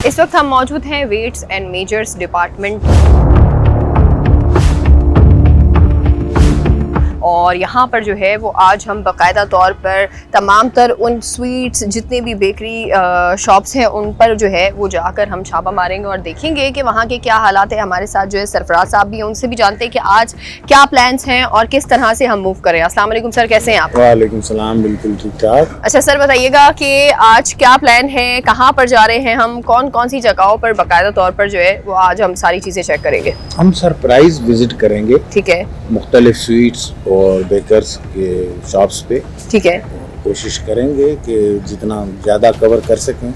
इस वक्त हम मौजूद हैं वेट्स एंड मेजर्स डिपार्टमेंट और यहाँ पर जो है वो आज हम बाकायदा तौर पर तमाम तर उन स्वीट्स जितने भी बेकरी शॉप्स हैं उन पर जो है वो जाकर हम छापा मारेंगे और देखेंगे कि वहाँ के क्या हालात है। हमारे साथ जो है सरफराज साहब भी हैं, उनसे भी जानते हैं कि आज क्या प्लान्स हैं और किस तरह से हम मूव करें। अस्सलाम वालेकुम सर, कैसे हैं आप? वालेकुम सलाम, बिल्कुल ठीक ठाक। अच्छा सर, बताइएगा कि आज क्या प्लान है, कहाँ पर जा रहे हैं हम, कौन कौन सी जगहों पर बाकायदा तौर पर जो है वो आज हम सारी चीज़ें चेक करेंगे। हम सरप्राइज विजिट करेंगे, ठीक है, मुख्तलिफ स्वीट्स और बेकर्स के शॉप्स पे। ठीक है, कोशिश करेंगे कि जितना ज़्यादा कवर कर सकें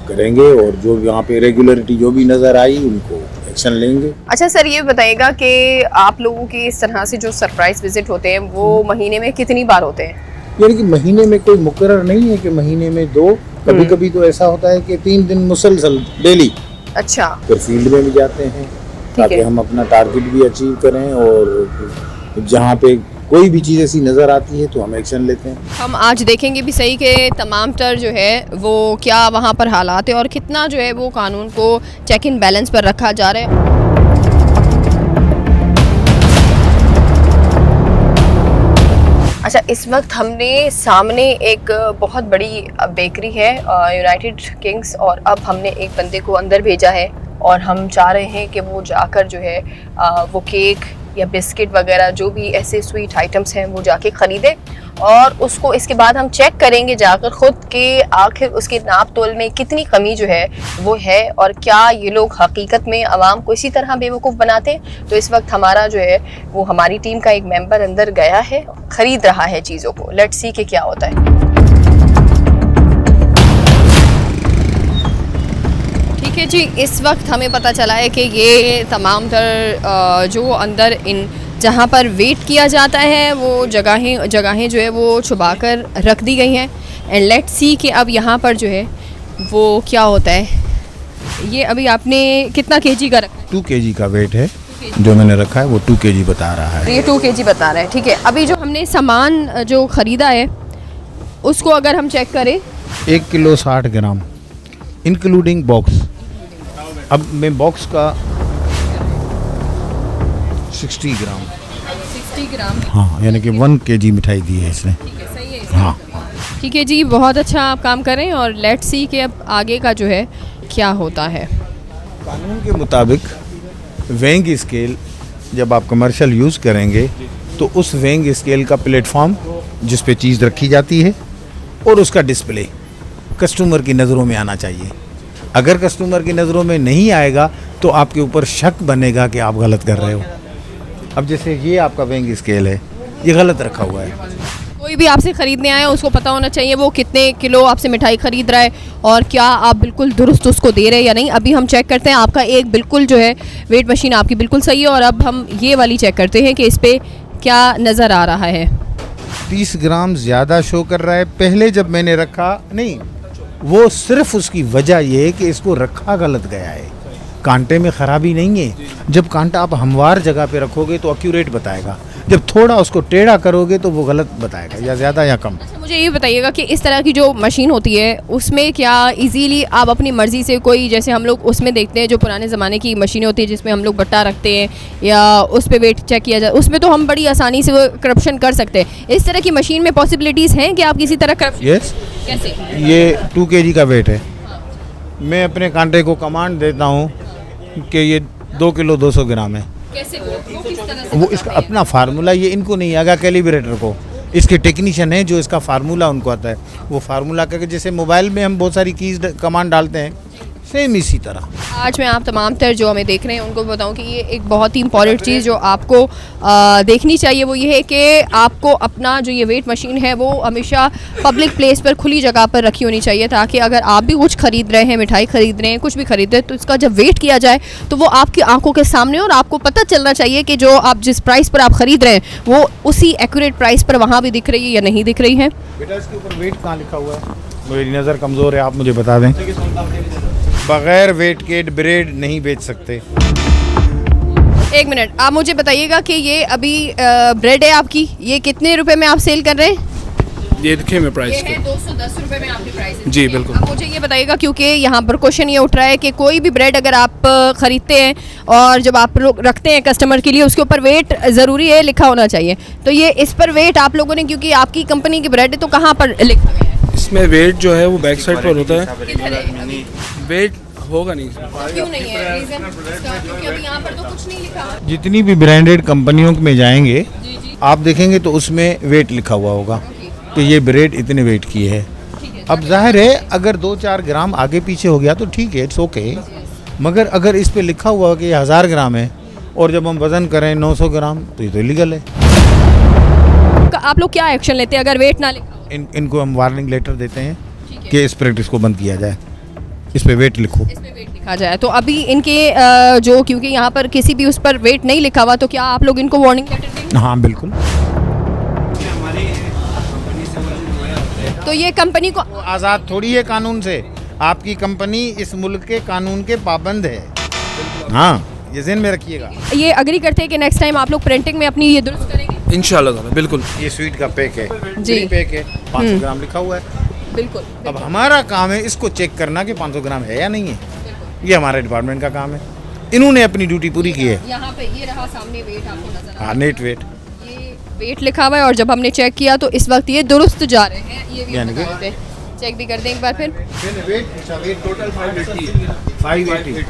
करेंगे और जो यहाँ पे रेगुलरिटी जो भी नज़र आई उनको एक्शन लेंगे। अच्छा सर, ये बताइएगा कि आप लोगों के इस तरह से जो सरप्राइज विजिट होते हैं वो महीने में कितनी बार होते हैं? यानी कि महीने में कोई मुकर्रर नहीं है कि महीने में 2, कभी कभी तो ऐसा होता है कि 3 दिन मुसलसल डेली। अच्छा, फिर फील्ड में भी जाते हैं ताकि हम अपना टारगेट भी अचीव करें और जहाँ पे कोई भी चीज़ ऐसी नज़र आती है तो हम एक्शन लेते हैं। हम आज देखेंगे भी सही कि तमाम तर जो है वो क्या वहाँ पर हालात है और कितना जो है वो कानून को चेक इन बैलेंस पर रखा जा रहा है। अच्छा, इस वक्त हमने सामने एक बहुत बड़ी बेकरी है यूनाइटेड किंग्स और अब हमने एक बंदे को अंदर भेजा है और हम चाह रहे हैं कि वो जाकर जो है वो केक या बिस्किट वगैरह जो भी ऐसे स्वीट आइटम्स हैं वो जाके ख़रीदे और उसको इसके बाद हम चेक करेंगे जाकर ख़ुद के आखिर उसके नाप तोल में कितनी कमी जो है वो है और क्या ये लोग हकीकत में आवाम को इसी तरह बेवकूफ़ बनाते हैं। तो इस वक्त हमारा जो है वो हमारी टीम का एक मेंबर अंदर गया है, ख़रीद रहा है चीज़ों को। लेट्स सी कि क्या होता है। ठीक है जी, इस वक्त हमें पता चला है कि ये तमाम तर जो अंदर इन जहाँ पर वेट किया जाता है वो जगहें जो है वो छुपा कर रख दी गई हैं एंड लेट्स सी कि अब यहाँ पर जो है वो क्या होता है। ये अभी आपने कितना केजी का रखा है? 2 kg का वेट है जो मैंने रखा है, वो 2 kg बता रहा है। ये 2 kg बता रहा है, ठीक है। अभी जो हमने सामान जो ख़रीदा है उसको अगर हम चेक करें 1 किलो 60 ग्राम इंक्लूडिंग बॉक्स। अब मैं बॉक्स का 60 ग्राम, हाँ, यानी कि 1 kg मिठाई दी है इसने। सही है, हाँ, ठीक है जी, बहुत अच्छा आप काम करें और लेट्स सी कि अब आगे का जो है क्या होता है। कानून के मुताबिक वेइंग स्केल जब आप कमर्शियल यूज़ करेंगे तो उस वेइंग स्केल का प्लेटफॉर्म जिस पे चीज़ रखी जाती है और उसका डिस्प्ले कस्टमर की नज़रों में आना चाहिए। अगर कस्टमर की नज़रों में नहीं आएगा तो आपके ऊपर शक बनेगा कि आप गलत कर रहे हो। अब जैसे ये आपका वेइंग स्केल है, ये गलत रखा हुआ है। कोई भी आपसे ख़रीदने आया उसको पता होना चाहिए वो कितने किलो आपसे मिठाई ख़रीद रहा है और क्या आप बिल्कुल दुरुस्त उसको दे रहे हैं या नहीं। अभी हम चेक करते हैं, आपका एक बिल्कुल जो है वेट मशीन आपकी बिल्कुल सही है और अब हम ये वाली चेक करते हैं कि इस पर क्या नज़र आ रहा है। 30 ग्राम ज़्यादा शो कर रहा है। पहले जब मैंने रखा नहीं, वो सिर्फ उसकी वजह ये है कि इसको रखा गलत गया है। कांटे में ख़राबी नहीं है। जब कांटा आप हमवार जगह पे रखोगे तो एक्यूरेट बताएगा, जब थोड़ा उसको टेढ़ा करोगे तो वो गलत बताएगा, या ज़्यादा या कम। अच्छा, मुझे ये बताइएगा कि इस तरह की जो मशीन होती है उसमें क्या इजीली आप अपनी मर्ज़ी से कोई, जैसे हम लोग उसमें देखते हैं जो पुराने ज़माने की मशीनें होती है जिसमें हम लोग बट्टा रखते हैं या उस पर वेट चेक किया जाए, उसमें तो हम बड़ी आसानी से वो करप्शन कर सकते हैं। इस तरह की मशीन में पॉसिबिलिटीज़ हैं कि आप किसी तरह करप्शन? यस, कैसे? ये 2 kg का वेट है। मैं अपने कांटे को कमांड देता हूँ कि ये 2 किलो 200 ग्राम है। कैसे वो किस तरह से? वो इसका अपना फार्मूला, ये इनको नहीं आएगा, कैलिब्रेटर को, इसके टेक्नीशियन है जो इसका फार्मूला उनको आता है। वो फार्मूला करके जैसे मोबाइल में हम बहुत सारी कीज कमांड डालते हैं, सेम इसी तरह। आज मैं आप तमाम तर जो हमें देख रहे हैं उनको बताऊं कि ये एक बहुत ही इंपॉर्टेंट चीज़ जो आपको देखनी चाहिए वो ये है कि आपको अपना जो ये वेट मशीन है वो हमेशा पब्लिक प्लेस पर, खुली जगह पर रखी होनी चाहिए ताकि अगर आप भी कुछ ख़रीद रहे हैं, मिठाई ख़रीद रहे हैं, कुछ भी ख़रीद रहे हैं, तो इसका जब वेट किया जाए तो वो आपकी आंखों के सामने और आपको पता चलना चाहिए कि जो आप जिस प्राइस पर आप ख़रीद रहे हैं वो उसी एक्यूरेट प्राइस पर वहाँ भी दिख रही है या नहीं दिख रही है। बेटा इसके ऊपर वेट कहाँ लिखा हुआ है? मेरी नज़र कमज़ोर है, आप मुझे बता दें। बगैर वेट के ब्रेड नहीं बेच सकते। एक मिनट, आप मुझे बताइएगा कि ये अभी ब्रेड है आपकी, ये कितने रुपए में आप सेल कर रहे हैं? ये दिखे में प्राइस ये के। है 210 रुपए में आपके प्राइस जी, बिल्कुल। अब मुझे ये बताइएगा, क्योंकि यहाँ पर क्वेश्चन ये उठ रहा है कि कोई भी ब्रेड अगर आप खरीदते हैं और जब आप लोग रखते हैं कस्टमर के लिए, उसके ऊपर वेट ज़रूरी है, लिखा होना चाहिए। तो ये इस पर वेट आप लोगों ने, क्योंकि आपकी कंपनी की ब्रेड है, तो कहाँ पर लिखा हुआ है? इसमें वेट जो है वो बैक साइड पर होता है। किधर है अभी? वेट होगा नहीं इसमें। क्यों नहीं है रीज़न इसका? क्योंकि अभी यहाँ पर तो कुछ नहीं लिखा। जितनी भी ब्रांडेड कंपनियों में जाएंगे जी जी, आप देखेंगे तो उसमें वेट लिखा हुआ होगा कि ये ब्रेड इतने वेट की है। ठीक है। अब जाहिर है अगर 2-4 ग्राम आगे पीछे हो गया तो ठीक है, इट्स ओके। मगर अगर इस पे लिखा हुआ कि ये 1000 ग्राम है और जब हम वज़न करें 900 ग्राम तो ये तो इलीगल है। आप लोग क्या एक्शन लेते हैं अगर वेट ना लिखा हो? इनको हम वार्निंग लेटर देते हैं ठीक है। कि इस प्रैक्टिस को बंद किया जाए, इस पे वेट लिखो। इसमें वेट लिखा जाए। तो अभी इनके जो, क्योंकि यहाँ पर किसी भी उस पर वेट नहीं लिखा हुआ, तो क्या आप लोग इनको वार्निंग लेटर देंगे? हाँ बिल्कुल। तो ये कंपनी को आज़ाद थोड़ी है कानून से, आपकी कंपनी इस मुल्क के कानून के पाबंद है। हाँ, ये ज़हन में रखिएगा। ये अग्री करते हैं कि नेक्स्ट टाइम आप लोग प्रिंटिंग में अपनी ये दुरुस्त करेंगे? इंशाल्लाह ताला, बिल्कुल। ये स्वीट का पैक है जी। फ्री पैक है, 500 ग्राम लिखा हुआ है। बिल्कुल। अब हमारा काम है इसको चेक करना कि 500 ग्राम है या नहीं है। ये हमारे डिपार्टमेंट का काम है। इन्होंने अपनी ड्यूटी पूरी की है। यहाँ पे ये रहा सामने वेट आपको नजर आ हाँ, नेट वेट ये वेट लिखा हुआ है, और जब हमने चेक किया तो इस वक्त ये दुरुस्त जा रहे हैं। ये भी यानी कि? बता देते हैं। चेक भी कर दें एक बार फिर। Wait total 580।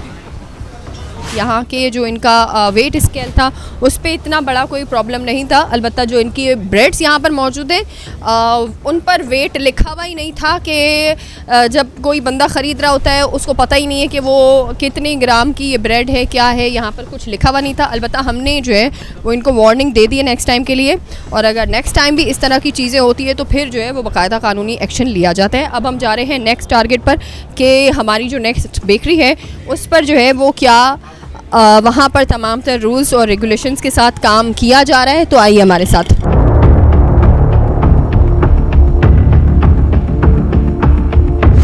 यहाँ के जो इनका वेट स्केल था उस पे इतना बड़ा कोई प्रॉब्लम नहीं था। अलबत्ता जो इनकी ब्रेड्स यहाँ पर मौजूद हैं उन पर वेट लिखा हुआ ही नहीं था कि जब कोई बंदा ख़रीद रहा होता है उसको पता ही नहीं है कि वो कितने ग्राम की ये ब्रेड है, क्या है, यहाँ पर कुछ लिखा हुआ नहीं था। अलबत्ता हमने जो है वो इनको वार्निंग दे दी है नेक्स्ट टाइम के लिए, और अगर नेक्स्ट टाइम भी इस तरह की चीज़ें होती है तो फिर जो है वो बाकायदा कानूनी एक्शन लिया जाता है। अब हम जा रहे हैं नेक्स्ट टारगेट पर कि हमारी जो नेक्स्ट बेकरी है उस पर जो है वो क्या वहाँ पर तमाम तर रूल्स और रेगुलेशंस के साथ काम किया जा रहा है। तो आइए हमारे साथ।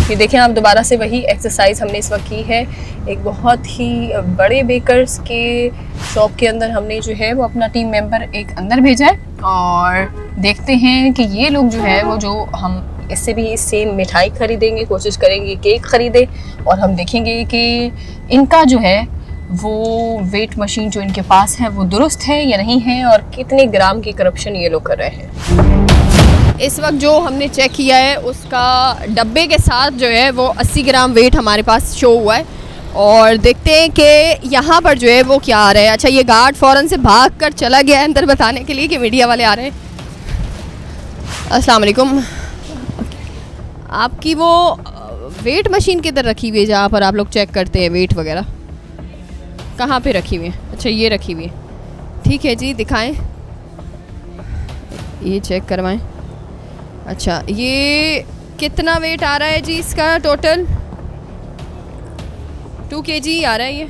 ये देखें आप, दोबारा से वही एक्सरसाइज हमने इस वक्त की है। एक बहुत ही बड़े बेकर्स के शॉप के अंदर हमने जो है वो अपना टीम मेंबर एक अंदर भेजा है, और देखते हैं कि ये लोग जो है वो, जो हम इससे भी सेम मिठाई खरीदेंगे, कोशिश करेंगे केक खरीदें, और हम देखेंगे कि इनका जो है वो वेट मशीन जो इनके पास है वो दुरुस्त है या नहीं है, और कितने ग्राम की करप्शन ये लोग कर रहे हैं। इस वक्त जो हमने चेक किया है उसका डब्बे के साथ जो है वो 80 ग्राम वेट हमारे पास शो हुआ है, और देखते हैं कि यहाँ पर जो है वो क्या आ रहा है। अच्छा, ये गार्ड फ़ौरन से भाग कर चला गया है अंदर बताने के लिए कि मीडिया वाले आ रहे हैं। अस्सलाम वालेकुम। आपकी वो वेट मशीन किधर रखी हुई है जहाँ पर आप लोग चेक करते हैं वेट वगैरह? कहाँ पे रखी हुई है? अच्छा, ये रखी हुई है। ठीक है जी, दिखाएं, ये चेक करवाएं। अच्छा, ये कितना वेट आ रहा है जी इसका? टोटल 2 kg आ रहा है ये।